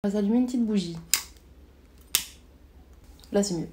On va s'allumer une petite bougie. Là c'est mieux.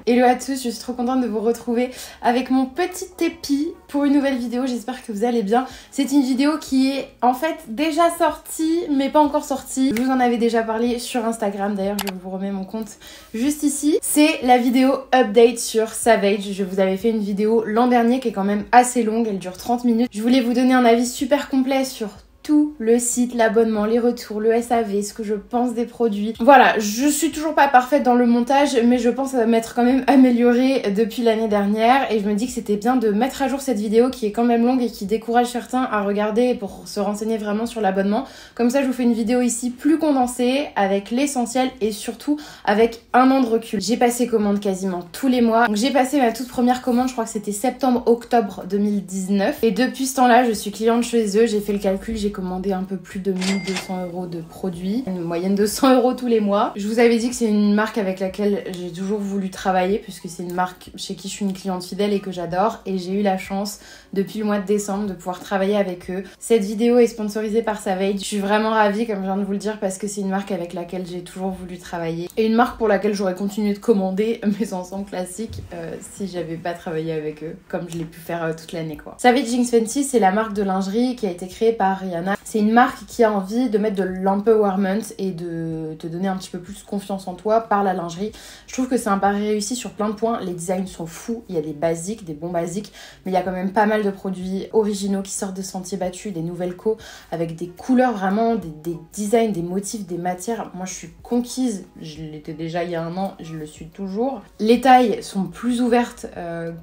Hello à tous, je suis trop contente de vous retrouver avec mon petit épi pour une nouvelle vidéo, j'espère que vous allez bien. C'est une vidéo qui est en fait déjà sortie mais pas encore sortie. Je vous en avais déjà parlé sur Instagram, d'ailleurs je vous remets mon compte juste ici. C'est la vidéo update sur Savage. Je vous avais fait une vidéo l'an dernier qui est quand même assez longue, elle dure 30 minutes. Je voulais vous donner un avis super complet sur tout le site, l'abonnement, les retours, le SAV, ce que je pense des produits. Voilà, je suis toujours pas parfaite dans le montage, mais je pense m'être quand même améliorée depuis l'année dernière et je me dis que c'était bien de mettre à jour cette vidéo qui est quand même longue et qui décourage certains à regarder pour se renseigner vraiment sur l'abonnement. Comme ça, je vous fais une vidéo ici plus condensée, avec l'essentiel et surtout avec un an de recul. J'ai passé commande quasiment tous les mois. Donc j'ai passé ma toute première commande, je crois que c'était septembre-octobre 2019. Et depuis ce temps-là, je suis cliente chez eux, j'ai fait le calcul, j'ai commandé un peu plus de 1200 € de produits, une moyenne de 100 € tous les mois. Je vous avais dit que c'est une marque avec laquelle j'ai toujours voulu travailler puisque c'est une marque chez qui je suis une cliente fidèle et que j'adore, et j'ai eu la chance depuis le mois de décembre de pouvoir travailler avec eux. Cette vidéo est sponsorisée par Savage. Je suis vraiment ravie, comme je viens de vous le dire, parce que c'est une marque avec laquelle j'ai toujours voulu travailler et une marque pour laquelle j'aurais continué de commander mes ensembles classiques si j'avais pas travaillé avec eux comme je l'ai pu faire toute l'année quoi. Savage X Fenty, c'est la marque de lingerie qui a été créée par Rihanna. C'est une marque qui a envie de mettre de l'empowerment et de te donner un petit peu plus confiance en toi par la lingerie. Je trouve que c'est un pari réussi sur plein de points. Les designs sont fous, il y a des basiques, des bons basiques, mais il y a quand même pas mal de produits originaux qui sortent de sentiers battus, des nouvelles co avec des couleurs vraiment, des designs, des motifs, des matières. Moi je suis conquise, je l'étais déjà il y a un an, je le suis toujours. Les tailles sont plus ouvertes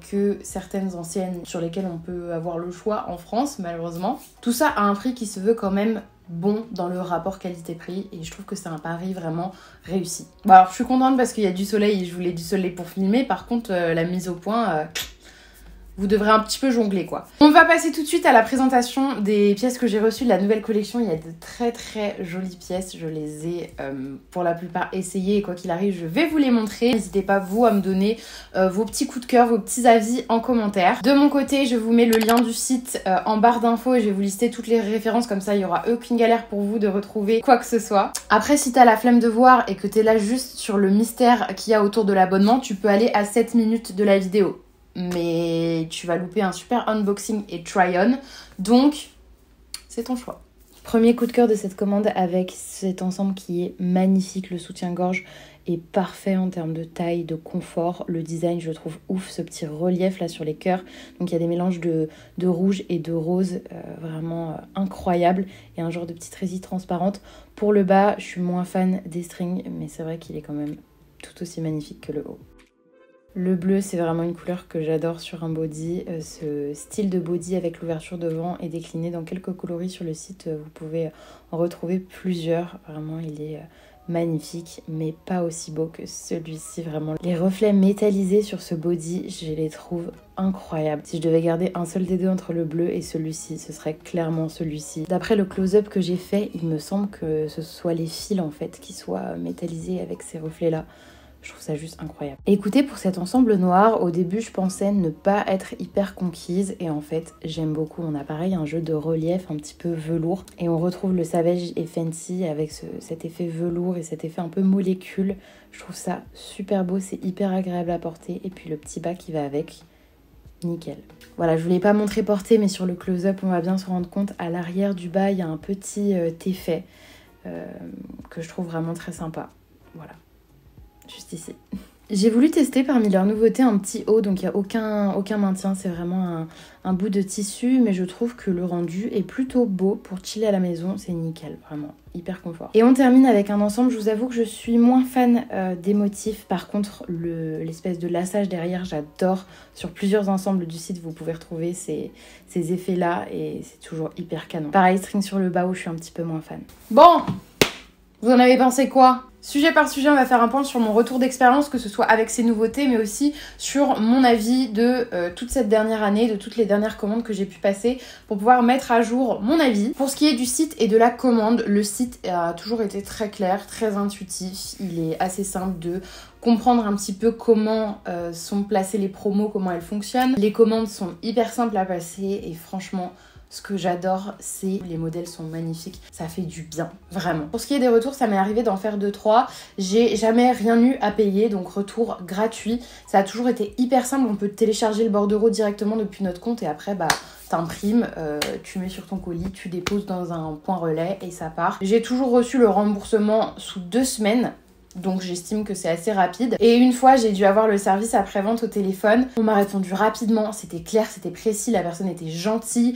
que certaines anciennes sur lesquelles on peut avoir le choix en France malheureusement. Tout ça à un prix qui se veut quand même bon dans le rapport qualité-prix et je trouve que c'est un pari vraiment réussi. Bon alors je suis contente parce qu'il y a du soleil et je voulais du soleil pour filmer, par contre la mise au point... vous devrez un petit peu jongler quoi. On va passer tout de suite à la présentation des pièces que j'ai reçues de la nouvelle collection. Il y a de très très jolies pièces. Je les ai pour la plupart essayées et quoi qu'il arrive, je vais vous les montrer. N'hésitez pas vous à me donner vos petits coups de cœur, vos petits avis en commentaire. De mon côté, je vous mets le lien du site en barre d'infos et je vais vous lister toutes les références. Comme ça, il n'y aura aucune galère pour vous de retrouver quoi que ce soit. Après, si t'as la flemme de voir et que t'es là juste sur le mystère qu'il y a autour de l'abonnement, tu peux aller à 7 minutes de la vidéo. Mais tu vas louper un super unboxing et try-on, donc c'est ton choix. Premier coup de cœur de cette commande avec cet ensemble qui est magnifique. Le soutien-gorge est parfait en termes de taille, de confort. Le design, je le trouve ouf, ce petit relief là sur les cœurs. Donc il y a des mélanges de rouge et de rose vraiment incroyables et un genre de petite résille transparente. Pour le bas, je suis moins fan des strings, mais c'est vrai qu'il est quand même tout aussi magnifique que le haut. Le bleu, c'est vraiment une couleur que j'adore sur un body. Ce style de body avec l'ouverture devant est décliné dans quelques coloris sur le site. Vous pouvez en retrouver plusieurs. Vraiment, il est magnifique, mais pas aussi beau que celui-ci. Vraiment, les reflets métallisés sur ce body, je les trouve incroyables. Si je devais garder un seul des deux entre le bleu et celui-ci, ce serait clairement celui-ci. D'après le close-up que j'ai fait, il me semble que ce soit les fils en fait qui soient métallisés avec ces reflets-là. Je trouve ça juste incroyable. Écoutez, pour cet ensemble noir, au début je pensais ne pas être hyper conquise et en fait j'aime beaucoup. On a pareil un jeu de relief un petit peu velours et on retrouve le Savage et Fenty avec cet effet velours et cet effet un peu molécule. Je trouve ça super beau, c'est hyper agréable à porter et puis le petit bas qui va avec, nickel. Voilà, je ne vous l'ai pas montré porter mais sur le close-up on va bien se rendre compte, à l'arrière du bas il y a un petit effet que je trouve vraiment très sympa. Voilà. Juste ici. J'ai voulu tester parmi leurs nouveautés un petit haut, donc il n'y a aucun maintien, c'est vraiment un bout de tissu, mais je trouve que le rendu est plutôt beau pour chiller à la maison, c'est nickel, vraiment, hyper confort. Et on termine avec un ensemble, je vous avoue que je suis moins fan des motifs, par contre l'espèce de lassage derrière, j'adore. Sur plusieurs ensembles du site, vous pouvez retrouver ces effets-là et c'est toujours hyper canon. Pareil, string sur le bas où je suis un petit peu moins fan. Bon, vous en avez pensé quoi ? Sujet par sujet, on va faire un point sur mon retour d'expérience, que ce soit avec ces nouveautés, mais aussi sur mon avis de toute cette dernière année, de toutes les dernières commandes que j'ai pu passer, pour pouvoir mettre à jour mon avis. Pour ce qui est du site et de la commande, le site a toujours été très clair, très intuitif. Il est assez simple de comprendre un petit peu comment sont placées les promos, comment elles fonctionnent. Les commandes sont hyper simples à passer et franchement, Ce que j'adore, c'est les modèles sont magnifiques, ça fait du bien, vraiment. Pour ce qui est des retours, ça m'est arrivé d'en faire 2-3. J'ai jamais rien eu à payer, donc retour gratuit. Ça a toujours été hyper simple, on peut télécharger le bordereau directement depuis notre compte et après t'imprimes, tu mets sur ton colis, tu déposes dans un point relais et ça part. J'ai toujours reçu le remboursement sous 2 semaines. Donc j'estime que c'est assez rapide. Et une fois, j'ai dû avoir le service après-vente au téléphone. On m'a répondu rapidement, c'était clair, c'était précis, la personne était gentille.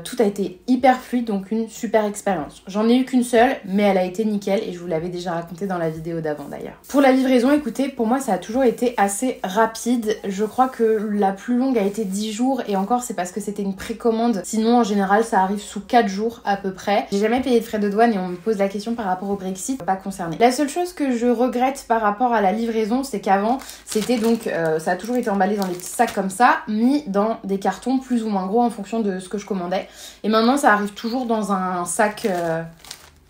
Tout a été hyper fluide, donc une super expérience. J'en ai eu qu'une seule, mais elle a été nickel et je vous l'avais déjà raconté dans la vidéo d'avant d'ailleurs. Pour la livraison, écoutez, pour moi ça a toujours été assez rapide. Je crois que la plus longue a été 10 jours et encore c'est parce que c'était une précommande. Sinon en général ça arrive sous 4 jours à peu près. J'ai jamais payé de frais de douane et on me pose la question par rapport au Brexit, pas concerné. La seule chose que je regrette par rapport à la livraison, c'est qu'avant c'était donc ça a toujours été emballé dans des petits sacs comme ça, mis dans des cartons plus ou moins gros en fonction de ce que je commandais, et maintenant ça arrive toujours dans un sac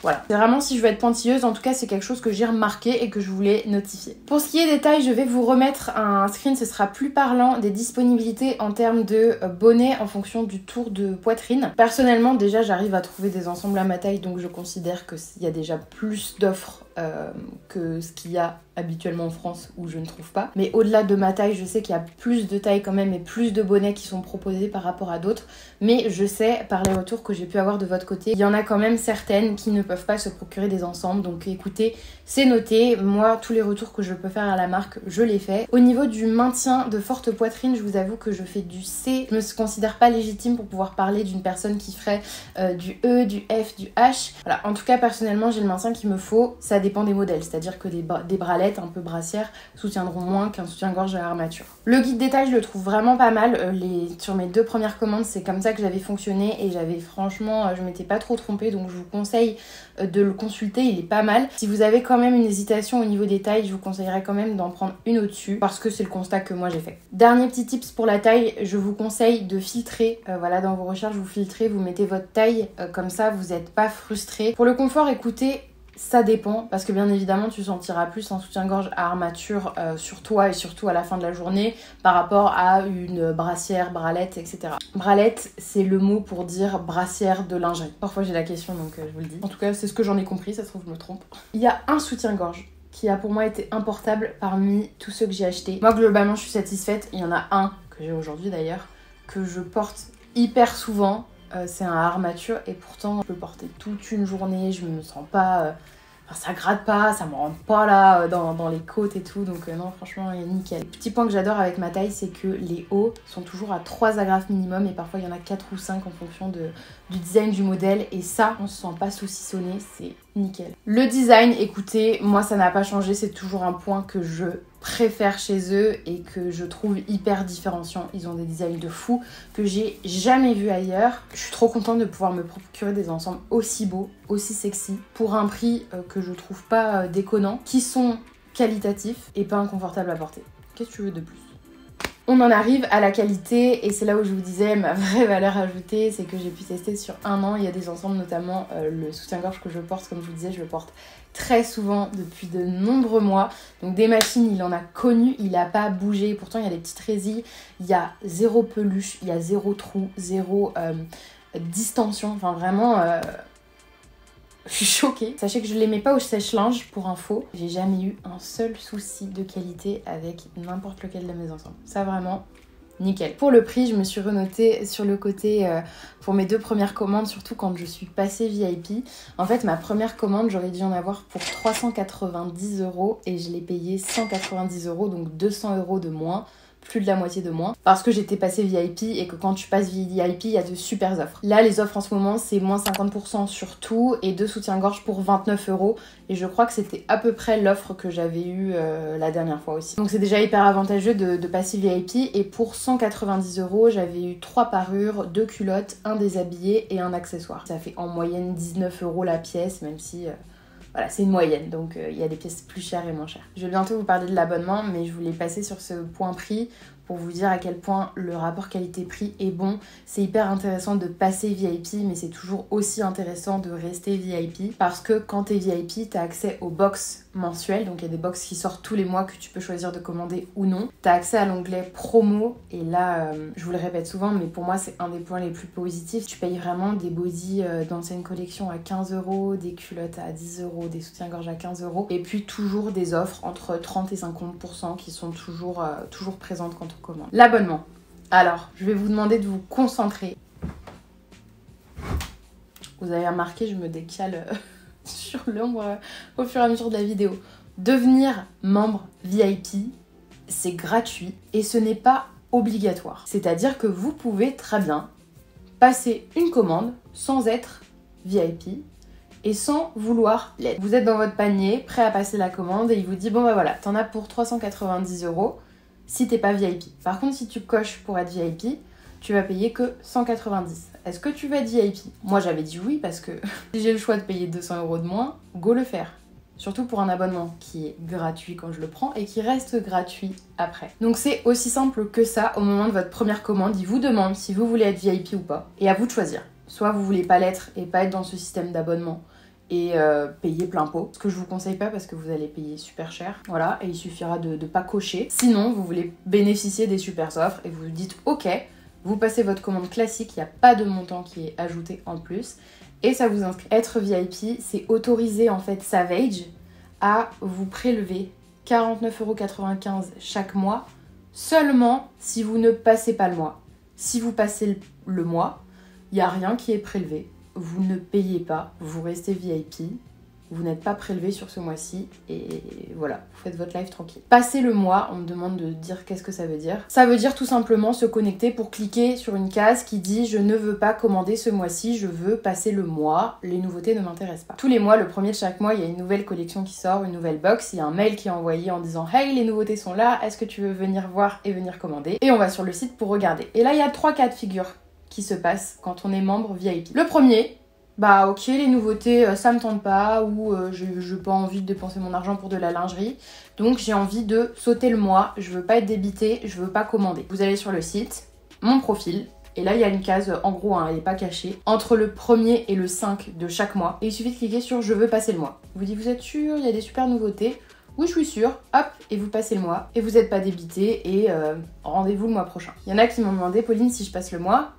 voilà. C'est vraiment, si je veux être pointilleuse, en tout cas c'est quelque chose que j'ai remarqué et que je voulais notifier. Pour ce qui est des tailles, je vais vous remettre un screen, ce sera plus parlant des disponibilités en termes de bonnets en fonction du tour de poitrine. Personnellement déjà j'arrive à trouver des ensembles à ma taille, donc je considère qu'il y a déjà plus d'offres que ce qu'il y a habituellement en France où je ne trouve pas. Mais au-delà de ma taille, je sais qu'il y a plus de tailles quand même et plus de bonnets qui sont proposés par rapport à d'autres. Mais je sais par les retours que j'ai pu avoir de votre côté, il y en a quand même certaines qui ne peuvent pas se procurer des ensembles. Donc écoutez, c'est noté. Moi, tous les retours que je peux faire à la marque, je les fais. Au niveau du maintien de forte poitrine, je vous avoue que je fais du C. Je ne me considère pas légitime pour pouvoir parler d'une personne qui ferait du E, du F, du H. Voilà. En tout cas, personnellement, j'ai le maintien qu'il me faut. Ça dépend des modèles, c'est-à-dire que des bralettes un peu brassières soutiendront moins qu'un soutien-gorge à armature. Le guide détail, je le trouve vraiment pas mal. Sur mes 2 premières commandes, c'est comme ça que j'avais fonctionné et j'avais franchement, je m'étais pas trop trompée, donc je vous conseille de le consulter, il est pas mal. Si vous avez quand même une hésitation au niveau des tailles, je vous conseillerais quand même d'en prendre une au-dessus parce que c'est le constat que moi j'ai fait. Dernier petit tips pour la taille, je vous conseille de filtrer, voilà, dans vos recherches, vous filtrez, vous mettez votre taille, comme ça vous n'êtes pas frustré. Pour le confort, écoutez, ça dépend, parce que bien évidemment tu sentiras plus un soutien-gorge à armature sur toi et surtout à la fin de la journée par rapport à une brassière, bralette, etc. Bralette, c'est le mot pour dire brassière de lingerie. Parfois j'ai la question, donc je vous le dis. En tout cas, c'est ce que j'en ai compris, ça se trouve je me trompe. Il y a un soutien-gorge qui a pour moi été importable parmi tous ceux que j'ai achetés. Moi globalement je suis satisfaite, il y en a un que j'ai aujourd'hui d'ailleurs, que je porte hyper souvent. C'est un armature et pourtant je peux le porter toute une journée, je me sens pas... ça gratte pas, ça me rentre pas là dans les côtes et tout, donc non franchement il est nickel. Petit point que j'adore avec ma taille, c'est que les hauts sont toujours à 3 agrafes minimum et parfois il y en a 4 ou 5 en fonction du design du modèle, et ça on se sent pas saucissonné, c'est nickel. Le design, écoutez, moi ça n'a pas changé, c'est toujours un point que je préfère chez eux et que je trouve hyper différenciant. Ils ont des designs de fou que j'ai jamais vu ailleurs. Je suis trop contente de pouvoir me procurer des ensembles aussi beaux, aussi sexy, pour un prix que je trouve pas déconnant, qui sont qualitatifs et pas inconfortables à porter. Qu'est-ce que tu veux de plus ? On en arrive à la qualité et c'est là où je vous disais ma vraie valeur ajoutée, c'est que j'ai pu tester sur 1 an. Il y a des ensembles, notamment le soutien-gorge que je porte, comme je vous disais, je le porte très souvent depuis de nombreux mois. Donc des machines, il en a connu, il n'a pas bougé. Pourtant il y a des petites résilles, il y a 0 peluche, il y a 0 trou, 0 distension. Enfin vraiment... je suis choquée. Sachez que je les mets pas au sèche-linge pour info. J'ai jamais eu un seul souci de qualité avec n'importe lequel de mes ensembles. Ça vraiment, nickel. Pour le prix, je me suis renotée sur le côté pour mes 2 premières commandes, surtout quand je suis passée VIP. En fait, ma première commande, j'aurais dû en avoir pour 390 € et je l'ai payé 190 €, donc 200 € de moins. Plus de la moitié de moins, parce que j'étais passée VIP et que quand tu passes VIP, il y a de super offres. Là, les offres en ce moment, c'est moins 50% sur tout et 2 soutiens-gorge pour 29 €. Et je crois que c'était à peu près l'offre que j'avais eue la dernière fois aussi. Donc c'est déjà hyper avantageux de passer VIP. Et pour 190 €, j'avais eu 3 parures, 2 culottes, un déshabillé et un accessoire. Ça fait en moyenne 19 € la pièce, même si... voilà, c'est une moyenne, donc il y a des pièces plus chères et moins chères. Je vais bientôt vous parler de l'abonnement, mais je voulais passer sur ce point prix pour vous dire à quel point le rapport qualité-prix est bon. C'est hyper intéressant de passer VIP, mais c'est toujours aussi intéressant de rester VIP parce que quand t'es VIP, t'as accès aux box mensuelles, donc il y a des box qui sortent tous les mois que tu peux choisir de commander ou non. T'as accès à l'onglet promo et là, je vous le répète souvent, mais pour moi c'est un des points les plus positifs. Tu payes vraiment des bodys d'anciennes collections à 15 €, des culottes à 10 €, des soutiens-gorge à 15 € et puis toujours des offres entre 30 et 50% qui sont toujours présentes quand on commande. L'abonnement. Alors, je vais vous demander de vous concentrer. Vous avez remarqué, je me décale sur l'ombre au fur et à mesure de la vidéo. Devenir membre VIP, c'est gratuit et ce n'est pas obligatoire. C'est-à-dire que vous pouvez très bien passer une commande sans être VIP et sans vouloir l'être. Vous êtes dans votre panier, prêt à passer la commande et il vous dit bon bah voilà, t'en as pour 390 € si t'es pas VIP. Par contre, si tu coches pour être VIP, tu vas payer que 190. Est-ce que tu vas être VIP? Moi j'avais dit oui parce que si j'ai le choix de payer 200 € de moins, go le faire. Surtout pour un abonnement qui est gratuit quand je le prends et qui reste gratuit après. Donc c'est aussi simple que ça. Au moment de votre première commande, il vous demande si vous voulez être VIP ou pas. Et à vous de choisir. Soit vous voulez pas l'être et pas être dans ce système d'abonnement et payer plein pot. Ce que je vous conseille pas parce que vous allez payer super cher. Voilà, et il suffira de pas cocher. Sinon, vous voulez bénéficier des super offres et vous vous dites ok, vous passez votre commande classique, il n'y a pas de montant qui est ajouté en plus. Et ça vous inscrit. Être VIP, c'est autoriser en fait Savage à vous prélever 49,95 € chaque mois seulement si vous ne passez pas le mois. Si vous passez le mois, il n'y a rien qui est prélevé. Vous ne payez pas, vous restez VIP, vous n'êtes pas prélevé sur ce mois-ci et voilà, vous faites votre live tranquille. Passer le mois, on me demande de dire qu'est-ce que ça veut dire. Ça veut dire tout simplement se connecter pour cliquer sur une case qui dit je ne veux pas commander ce mois-ci, je veux passer le mois, les nouveautés ne m'intéressent pas. Tous les mois, le premier de chaque mois, il y a une nouvelle collection qui sort, une nouvelle box, il y a un mail qui est envoyé en disant hey, les nouveautés sont là, est-ce que tu veux venir voir et venir commander? Et on va sur le site pour regarder. Et là, il y a 3 cas de figure qui se passent quand on est membre VIP. Le premier, bah ok, les nouveautés ça me tente pas ou j'ai pas envie de dépenser mon argent pour de la lingerie, donc j'ai envie de sauter le mois, je veux pas être débitée, je veux pas commander. Vous allez sur le site, mon profil, et là il y a une case, en gros hein, elle est pas cachée, entre le 1er et le 5 de chaque mois, et il suffit de cliquer sur je veux passer le mois. Vous dites vous êtes sûr, il y a des super nouveautés? Oui, je suis sûre, hop, et vous passez le mois, et vous n'êtes pas débité, et rendez-vous le mois prochain. Il y en a qui m'ont demandé, Pauline, si je passe le mois,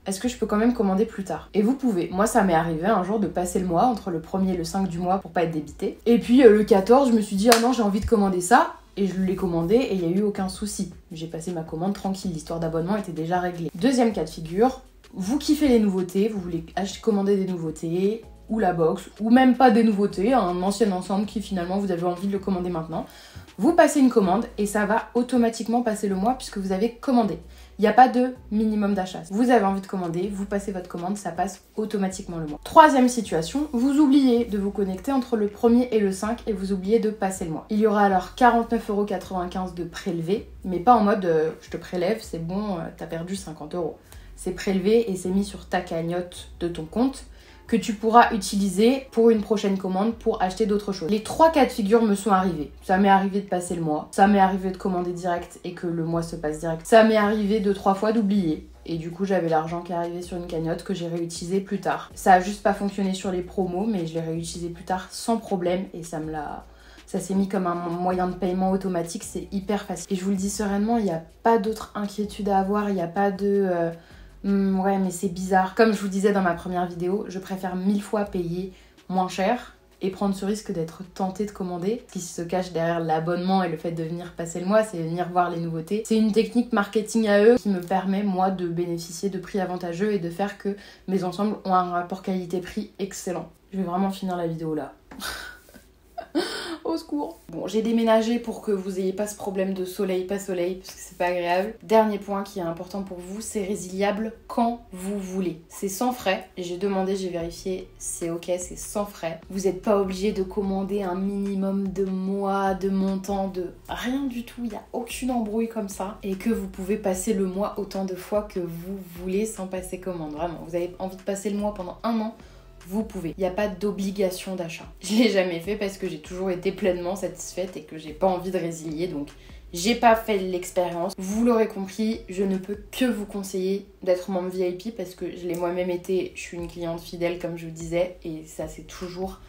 est-ce que je peux quand même commander plus tard? Et vous pouvez. Moi, ça m'est arrivé un jour de passer le mois, entre le 1er et le 5 du mois pour pas être débité. Et puis le 14, je me suis dit, ah non, j'ai envie de commander ça. Et je l'ai commandé et il n'y a eu aucun souci. J'ai passé ma commande tranquille, l'histoire d'abonnement était déjà réglée. Deuxième cas de figure, vous kiffez les nouveautés, vous voulez commander des nouveautés, ou la box, ou même pas des nouveautés, un ancien ensemble qui finalement vous avez envie de le commander maintenant. Vous passez une commande et ça va automatiquement passer le mois puisque vous avez commandé. Il n'y a pas de minimum d'achat. Vous avez envie de commander, vous passez votre commande, ça passe automatiquement le mois. Troisième situation, vous oubliez de vous connecter entre le 1er et le 5 et vous oubliez de passer le mois. Il y aura alors 49,95 € de prélevé, mais pas en mode je te prélève, c'est bon, t'as perdu 50 €. C'est prélevé et c'est mis sur ta cagnotte de ton compte que tu pourras utiliser pour une prochaine commande pour acheter d'autres choses. Les 3 cas de figure me sont arrivés. Ça m'est arrivé de passer le mois, ça m'est arrivé de commander direct et que le mois se passe direct. Ça m'est arrivé 2-3 fois d'oublier. Et du coup, j'avais l'argent qui arrivait sur une cagnotte que j'ai réutilisé plus tard. Ça a juste pas fonctionné sur les promos, mais je l'ai réutilisé plus tard sans problème et ça s'est mis comme un moyen de paiement automatique, c'est hyper facile. Et je vous le dis sereinement, il n'y a pas d'autre inquiétude à avoir, il n'y a pas de... ouais mais c'est bizarre. Comme je vous disais dans ma première vidéo, je préfère 1000 fois payer moins cher et prendre ce risque d'être tentée de commander. Ce qui se cache derrière l'abonnement et le fait de venir passer le mois, c'est venir voir les nouveautés. C'est une technique marketing à eux qui me permet moi de bénéficier de prix avantageux et de faire que mes ensembles ont un rapport qualité-prix excellent. Je vais vraiment finir la vidéo là. Au secours. Bon, j'ai déménagé pour que vous ayez pas ce problème de soleil, pas soleil, parce que c'est pas agréable. Dernier point qui est important pour vous, c'est résiliable quand vous voulez. C'est sans frais. J'ai demandé, j'ai vérifié, c'est ok, c'est sans frais. Vous n'êtes pas obligé de commander un minimum de mois, de montant, de rien du tout. Il n'y a aucune embrouille comme ça. Et que vous pouvez passer le mois autant de fois que vous voulez sans passer commande. Vraiment, vous avez envie de passer le mois pendant un an, vous pouvez. Il n'y a pas d'obligation d'achat. Je l'ai jamais fait parce que j'ai toujours été pleinement satisfaite et que j'ai pas envie de résilier, donc J'ai pas fait l'expérience. Vous l'aurez compris, je ne peux que vous conseiller d'être membre VIP parce que je l'ai moi-même été. Je suis une cliente fidèle comme je vous disais et ça s'est toujours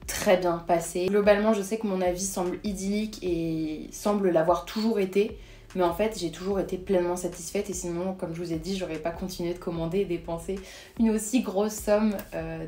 très bien passé. Globalement, je sais que mon avis semble idyllique et semble l'avoir toujours été. Mais en fait, j'ai toujours été pleinement satisfaite et sinon, comme je vous ai dit, j'aurais pas continué de commander et dépenser une aussi grosse somme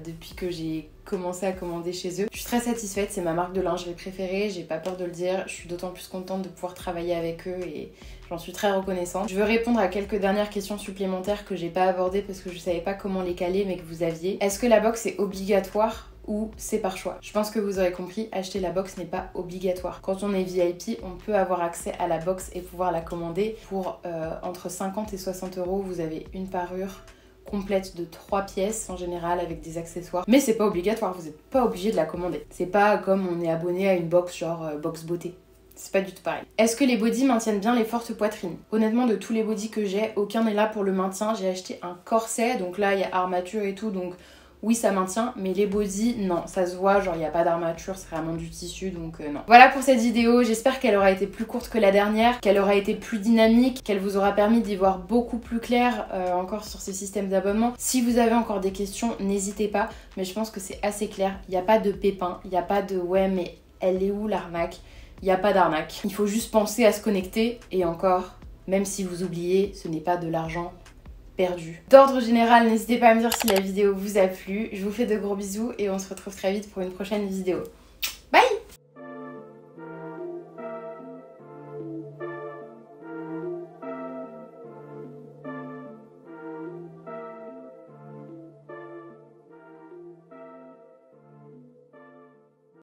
depuis que j'ai commencé à commander chez eux. Je suis très satisfaite, c'est ma marque de lingerie préférée, j'ai pas peur de le dire. Je suis d'autant plus contente de pouvoir travailler avec eux et j'en suis très reconnaissante. Je veux répondre à quelques dernières questions supplémentaires que j'ai pas abordées parce que je savais pas comment les caler mais que vous aviez. Est-ce que la box est obligatoire ou c'est par choix? Je pense que vous aurez compris, acheter la box n'est pas obligatoire. Quand on est VIP, on peut avoir accès à la box et pouvoir la commander. Pour entre 50 et 60 euros, vous avez une parure complète de 3 pièces en général avec des accessoires. Mais c'est pas obligatoire, vous n'êtes pas obligé de la commander. C'est pas comme on est abonné à une box genre box beauté. C'est pas du tout pareil. Est-ce que les bodys maintiennent bien les fortes poitrines? Honnêtement, de tous les bodys que j'ai, aucun n'est là pour le maintien. J'ai acheté un corset, donc là il y a armature et tout, donc oui ça maintient, mais les bodys non, ça se voit, genre il n'y a pas d'armature, c'est vraiment du tissu, donc non. Voilà pour cette vidéo, j'espère qu'elle aura été plus courte que la dernière, qu'elle aura été plus dynamique, qu'elle vous aura permis d'y voir beaucoup plus clair encore sur ces systèmes d'abonnement. Si vous avez encore des questions, n'hésitez pas, mais je pense que c'est assez clair, il n'y a pas de pépin, il n'y a pas de ouais mais elle est où l'arnaque? Il n'y a pas d'arnaque. Il faut juste penser à se connecter et encore, même si vous oubliez, ce n'est pas de l'argent perdu. D'ordre général, n'hésitez pas à me dire si la vidéo vous a plu. Je vous fais de gros bisous et on se retrouve très vite pour une prochaine vidéo.